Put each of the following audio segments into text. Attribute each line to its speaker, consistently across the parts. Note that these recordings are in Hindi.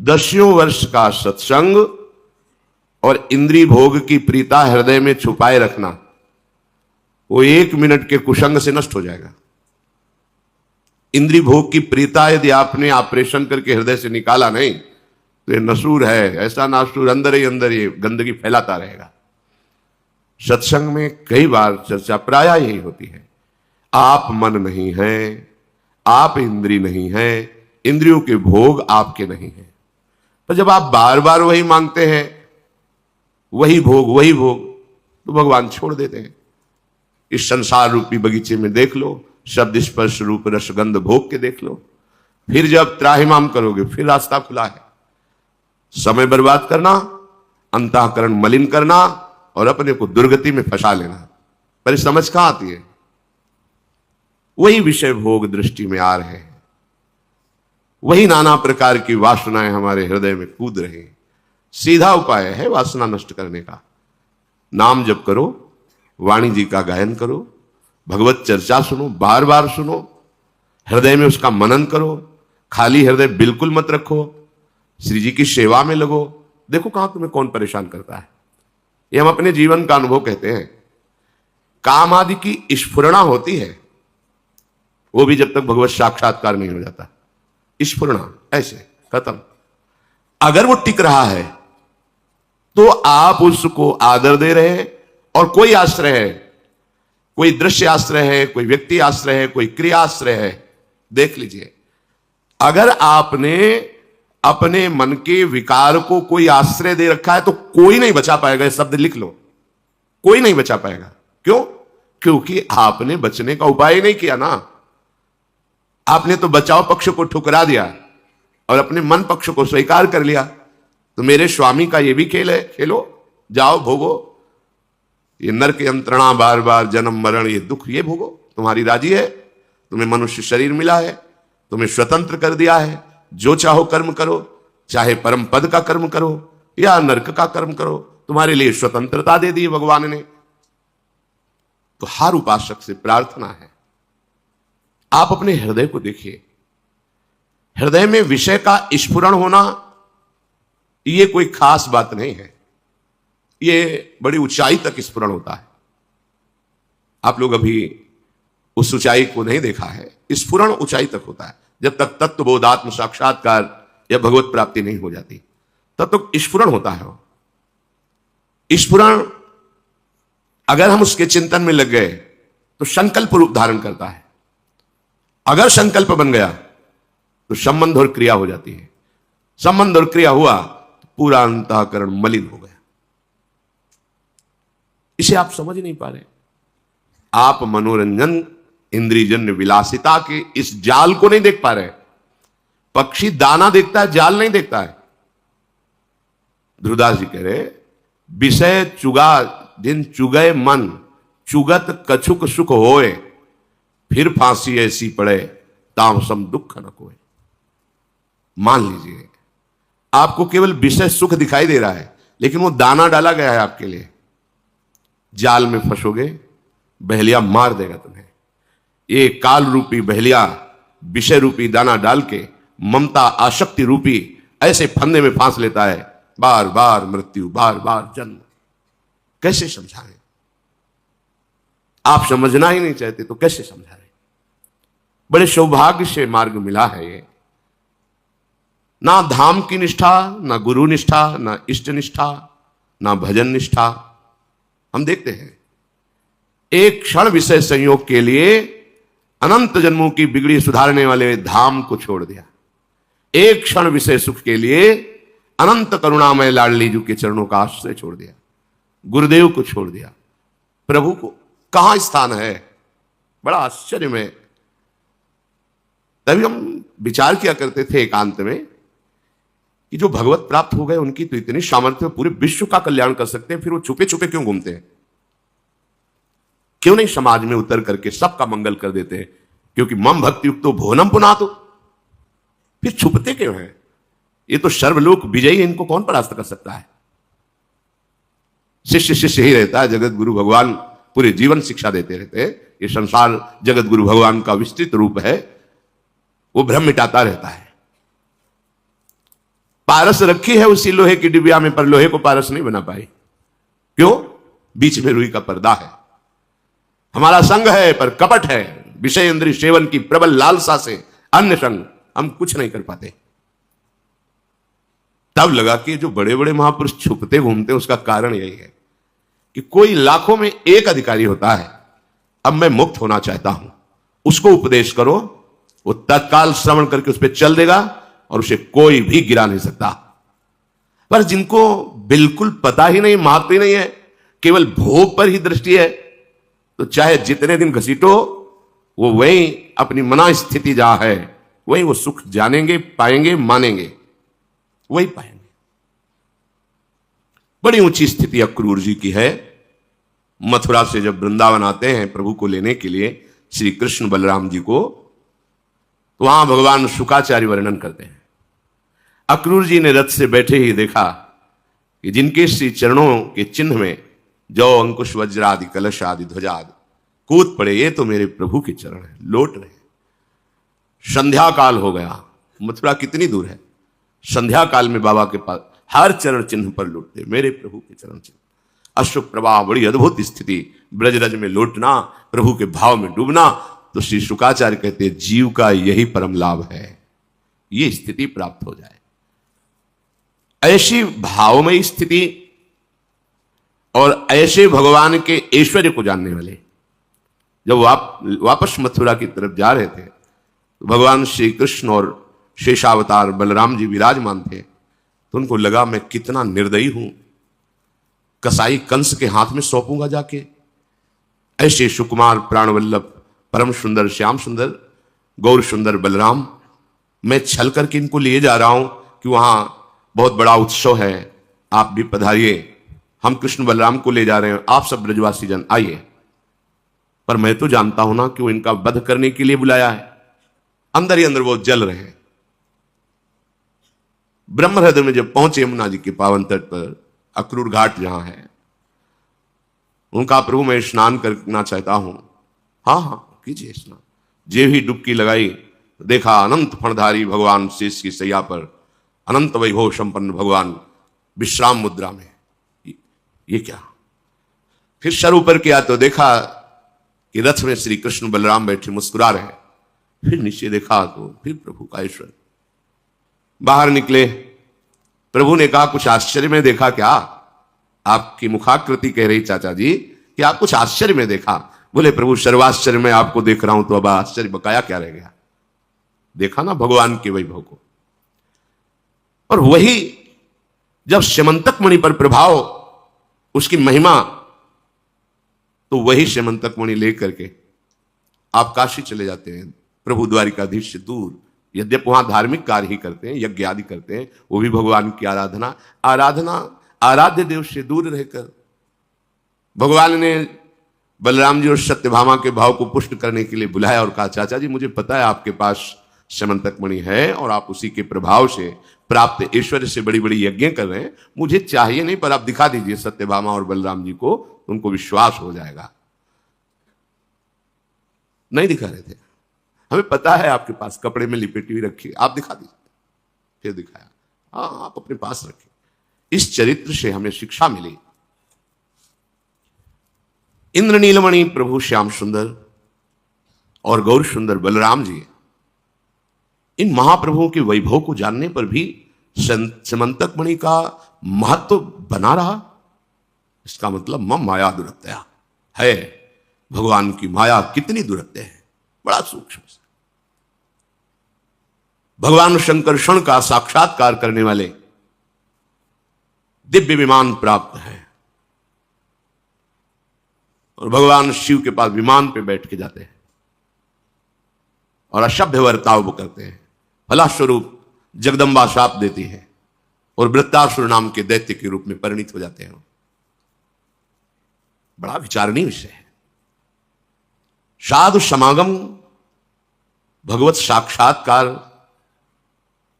Speaker 1: दसियों वर्ष का सत्संग और इंद्रिय भोग की प्रीता हृदय में छुपाए रखना, वो 1 मिनट के कुसंग से नष्ट हो जाएगा। इंद्रिय भोग की प्रीता यदि आपने ऑपरेशन करके हृदय से निकाला नहीं तो ये नसूर है, ऐसा नासूर अंदर ही अंदर ये गंदगी फैलाता रहेगा। सत्संग में कई बार चर्चा प्राय यही होती है, आप मन नहीं है, आप इंद्रिय नहीं है, इंद्रियों के भोग आपके नहीं है। पर जब आप बार बार वही मांगते हैं, वही भोग, तो भगवान छोड़ देते हैं। इस संसार रूपी बगीचे में देख लो, शब्द स्पर्श रूप रस गंध भोग के देख लो, फिर जब त्राहिमाम करोगे फिर रास्ता खुला है। समय बर्बाद करना, अंतःकरण मलिन करना और अपने को दुर्गति में फंसा लेना, पर समझ कहां आती है? वही विषय भोग दृष्टि में आ रहे हैं, वही नाना प्रकार की वासनाएं हमारे हृदय में कूद रही हैं। सीधा उपाय है वासना नष्ट करने का, नाम जप करो, वाणी जी का गायन करो, भगवत चर्चा सुनो, बार बार सुनो, हृदय में उसका मनन करो, खाली हृदय बिल्कुल मत रखो, श्री जी की सेवा में लगो। देखो कहां तुम्हें कौन परेशान करता है। ये हम अपने जीवन का अनुभव कहते हैं। काम आदि की स्फुरणा होती है, वो भी जब तक भगवत साक्षात्कार नहीं हो जाता। स्फुरणा ऐसे खत्म। अगर वो टिक रहा है तो आप उसको आदर दे रहे हैं, और कोई आश्रय है, कोई दृश्य आश्रय है, कोई व्यक्ति आश्रय है, कोई क्रिया आश्रय है, देख लीजिए। अगर आपने अपने मन के विकार को कोई आश्रय दे रखा है तो कोई नहीं बचा पाएगा। ये शब्द लिख लो, कोई नहीं बचा पाएगा। क्यों? क्योंकि आपने बचने का उपाय नहीं किया ना। आपने तो बचाव पक्ष को ठुकरा दिया और अपने मन पक्ष को स्वीकार कर लिया। तो मेरे स्वामी का ये भी खेल है, खेलो, जाओ भोगो, ये नरक यंत्रणा, बार बार जन्म मरण, ये दुख, ये भोगो। तुम्हारी राजी है, तुम्हें मनुष्य शरीर मिला है, तुम्हें स्वतंत्र कर दिया है, जो चाहो कर्म करो, चाहे परम पद का कर्म करो या नरक का कर्म करो, तुम्हारे लिए स्वतंत्रता दे दी भगवान ने। तो हर उपासक से प्रार्थना है, आप अपने हृदय को देखिए। हृदय में विषय का स्फुरण होना यह कोई खास बात नहीं है, यह बड़ी ऊंचाई तक स्फुरण होता है। आप लोग अभी उस ऊंचाई को नहीं देखा है। स्फुरण ऊंचाई तक होता है, जब तक तत्वबोध आत्म साक्षात्कार या भगवत प्राप्ति नहीं हो जाती तब तक स्फुरण होता है। स्फुरण अगर हम उसके चिंतन में लग गए तो संकल्प रूप धारण करता है। अगर संकल्प बन गया तो संबंध और क्रिया हो जाती है। संबंध और क्रिया हुआ तो पूरा अंतःकरण मलिन हो गया। इसे आप समझ नहीं पा रहे। आप मनोरंजन इंद्रियजन्य विलासिता के इस जाल को नहीं देख पा रहे। पक्षी दाना देखता है, जाल नहीं देखता है। ध्रुवदास जी कह रहे, विषय चुगा जिन चुगय मन, चुगत कछुक सुख होए, फिर फांसी ऐसी पड़े ताम सम दुख न कोय। मान लीजिए आपको केवल विषय सुख दिखाई दे रहा है, लेकिन वो दाना डाला गया है आपके लिए। जाल में फंसोगे, बहेलिया मार देगा तुम्हें। ये काल रूपी बहेलिया विषय रूपी दाना डाल के ममता आसक्ति रूपी ऐसे फंदे में फांस लेता है। बार बार मृत्यु, बार बार जन्म। कैसे समझाएं? आप समझना ही नहीं चाहते तो कैसे समझाएं? बड़े सौभाग्य से मार्ग मिला है ये। ना धाम की निष्ठा, ना गुरु निष्ठा, ना इष्ट निष्ठा, ना भजन निष्ठा। हम देखते हैं एक क्षण विषय संयोग के लिए अनंत जन्मों की बिगड़ी सुधारने वाले धाम को छोड़ दिया। एक क्षण विषय सुख के लिए अनंत करुणामय लाडली जी के चरणों का आश्रय छोड़ दिया, गुरुदेव को छोड़ दिया, प्रभु को। कहां स्थान है? बड़ा आश्चर्य में। तभी हम विचार किया करते थे एकांत में कि जो भगवत प्राप्त हो गए उनकी तो इतनी सामर्थ्य, पूरे विश्व का कल्याण कर सकते हैं, फिर वो छुपे छुपे क्यों घूमते हैं? क्यों नहीं समाज में उतर करके सबका मंगल कर देते हैं? क्योंकि मम भक्ति युक्तो भुवनम पुनातो। फिर छुपते क्यों हैं? ये तो सर्वलोक विजयी है, इनको कौन परास्त कर सकता है? शिष्य शिष्य ही रहता है। जगत गुरु भगवान पूरे जीवन शिक्षा देते रहते हैं। ये संसार जगत गुरु भगवान का विस्तृत रूप है, वो भ्रम मिटाता रहता है। पारस रखी है उसी लोहे की डिबिया में, पर लोहे को पारस नहीं बना पाई। क्यों? बीच में रुई का पर्दा है। हमारा संग है पर कपट है, विषय इंद्रिय सेवन की प्रबल लालसा से अन्य संग हम कुछ नहीं कर पाते। तब लगा कि जो बड़े बड़े महापुरुष छुपते घूमते उसका कारण यही है कि कोई लाखों में एक अधिकारी होता है, अब मैं मुक्त होना चाहता हूं, उसको उपदेश करो, वो तत्काल श्रवण करके उस पर चल देगा और उसे कोई भी गिरा नहीं सकता। पर जिनको बिल्कुल पता ही नहीं, महत्व ही नहीं है, केवल भोग पर ही दृष्टि है, तो चाहे जितने दिन घसीटो वो वही अपनी मना स्थिति जहां है वही वो सुख जानेंगे, पाएंगे, मानेंगे, वही पाएंगे। बड़ी ऊंची स्थिति अक्रूर जी की है। मथुरा से जब वृंदावन आते हैं प्रभु को लेने के लिए श्री कृष्ण बलराम जी को, तो वहां भगवान शुकाचार्य वर्णन करते हैं। अक्रूर जी ने रथ से बैठे ही देखा कि जिनके श्री चरणों के चिन्ह में जो अंकुश वज्र आदि कलश आदि ध्वजादि कूद पड़े, ये तो मेरे प्रभु के चरण है, लौट रहे। संध्या काल हो गया, मथुरा कितनी दूर है, संध्या काल में बाबा के पास हर चरण चिन्ह पर लौटते, मेरे प्रभु के चरण चिन्ह। अश्रु प्रवाह, बड़ी अद्भुत स्थिति, ब्रजरज में लौटना, प्रभु के भाव में डूबना। तो श्री शुकाचार्य कहते हैं जीव का यही परम लाभ है, ये स्थिति प्राप्त हो जाए। ऐसी भावमयी स्थिति और ऐसे भगवान के ऐश्वर्य को जानने वाले जब वापस मथुरा की तरफ जा रहे थे, तो भगवान श्री कृष्ण और शेषावतार बलराम जी विराजमान थे। तो उनको लगा मैं कितना निर्दयी हूं, कसाई कंस के हाथ में सौंपूंगा जाके। ऐसे सुकुमार प्राणवल्लभ परम सुंदर श्याम सुंदर गौर सुंदर बलराम, मैं छल करके इनको लिए जा रहा हूं कि वहां बहुत बड़ा उत्सव है, आप भी पधारिए, हम कृष्ण बलराम को ले जा रहे हैं, आप सब ब्रजवासी जन आइए। पर मैं तो जानता हूं ना कि वो इनका वध करने के लिए बुलाया है। अंदर ही अंदर वो जल रहे हैं। ब्रह्महृदय में जब पहुंचे यमुना जी के पावन तट पर, अक्रूर घाट जहां है, उनका प्रभु मैं स्नान करना चाहता हूं। हाँ हाँ कीजिए स्नान। जे ही डुबकी लगाई, देखा अनंत फणधारी भगवान शेष की सैया पर, अनंत वैभव संपन्न भगवान विश्राम मुद्रा में। ये क्या? फिर सर ऊपर किया तो देखा कि रथ में श्री कृष्ण बलराम बैठे मुस्कुरा रहे हैं। फिर नीचे देखा तो फिर प्रभु का ऐश्वर्य। बाहर निकले, प्रभु ने कहा कुछ आश्चर्य में देखा क्या? आपकी मुखाकृति कह रही चाचा जी कि आप कुछ आश्चर्य में देखा। बोले प्रभु सर्वाश्चर्य में आपको देख रहा हूं, तो अब आश्चर्य बकाया क्या रह गया? देखा ना भगवान के वैभव को। और वही जब स्यमंतक मणि पर प्रभाव, उसकी महिमा, तो वही स्यमंतक मणि लेकर के आप काशी चले जाते हैं, प्रभु द्वारिकाधीश से दूर। यद्यप वहां धार्मिक कार्य ही करते हैं, यज्ञ आदि करते हैं, वो भी भगवान की आराधना आराध्य देव से दूर रहकर भगवान ने बलराम जी और सत्यभामा के भाव को पुष्ट करने के लिए बुलाया और कहा चाचा जी मुझे पता है आपके पास स्यमंतक मणि है और आप उसी के प्रभाव से प्राप्त ऐश्वर्य से बड़ी बड़ी यज्ञ कर रहे हैं, मुझे चाहिए नहीं, पर आप दिखा दीजिए सत्यभामा और बलराम जी को, उनको विश्वास हो जाएगा। नहीं दिखा रहे थे। हमें पता है आपके पास कपड़े में लिपेटी हुई रखी, आप दिखा दीजिए। फिर दिखाया, हाँ आप अपने पास रखिए। इस चरित्र से हमें शिक्षा मिली। इंद्र नीलमणि प्रभु श्याम सुंदर और गौर सुंदर बलराम जी, इन महाप्रभुओं के वैभव को जानने पर भी स्यमंतक मणि का महत्व बना रहा। इसका मतलब मम माया दुरत्या है। भगवान की माया कितनी दुरत्य है, बड़ा सूक्ष्म। भगवान शंकरषण का साक्षात्कार करने वाले दिव्य विमान प्राप्त है और भगवान शिव के पास विमान पे बैठ के जाते हैं और असभ्य वर्ताव करते हैं। फलस्वरूप जगदम्बा शाप देती है और वृत्तासुर नाम के दैत्य के रूप में परिणित हो जाते हैं। बड़ा विचारणीय विषय है। साधु समागम, भगवत साक्षात्कार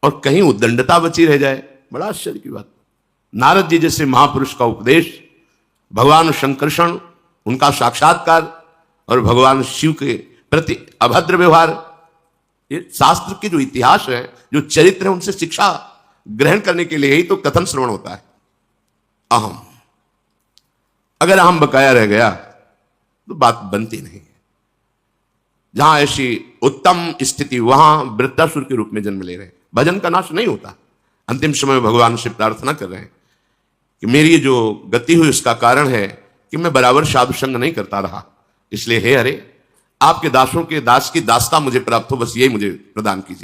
Speaker 1: और कहीं उद्दंडता बची रह जाए, बड़ा आश्चर्य की बात। नारद जी जैसे महापुरुष का उपदेश, भगवान शंकरषण उनका साक्षात्कार और भगवान शिव के प्रति अभद्र व्यवहार, ये शास्त्र के जो इतिहास है, जो चरित्र है, उनसे शिक्षा ग्रहण करने के लिए ही तो कथन श्रवण होता है। अहम, अगर अहम बकाया रह गया तो बात बनती नहीं। जहां ऐसी उत्तम स्थिति, वहां वृत्तासुर के रूप में जन्म ले रहे हैं। भजन का नाश नहीं होता। अंतिम समय में भगवान से प्रार्थना कर रहे हैं कि मेरी जो गति हुई उसका कारण है कि मैं बराबर साधु संग नहीं करता रहा, इसलिए हे हरे, आपके दासों के दास की दासता मुझे प्राप्त हो, बस यही मुझे प्रदान कीजिए।